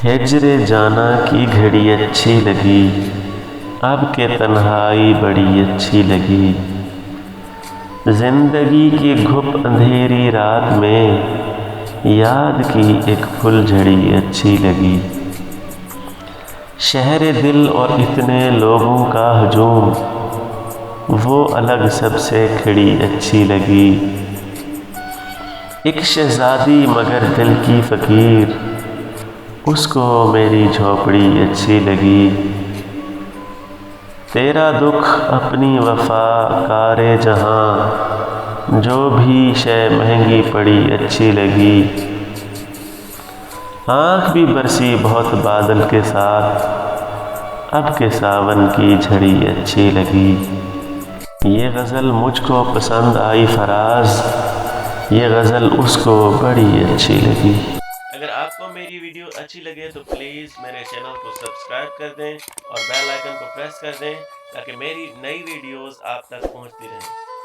ہجر جانا کی گھڑی اچھی لگی، اب کہ تنہائی بڑی اچھی لگی۔ زندگی کی گھپ اندھیری رات میں یاد کی ایک پھل جھڑی اچھی لگی۔ شہر دل اور اتنے لوگوں کا ہجوم، وہ الگ سب سے کھڑی اچھی لگی۔ ایک شہزادی مگر دل کی فقیر، اس کو میری جھوپڑی اچھی لگی۔ تیرا دکھ اپنی وفا کار جہاں، جو بھی شے مہنگی پڑی اچھی لگی۔ آنکھ بھی برسی بہت بادل کے ساتھ، اب کہ ساون کی جھڑی اچھی لگی۔ یہ غزل مجھ کو پسند آئی فراز، یہ غزل اس کو بڑی اچھی لگی۔ اگر آپ کو میری ویڈیو اچھی لگے تو پلیز میرے چینل کو سبسکرائب کر دیں اور بیل آئیکن کو پریس کر دیں تاکہ میری نئی ویڈیوز آپ تک پہنچتی رہیں۔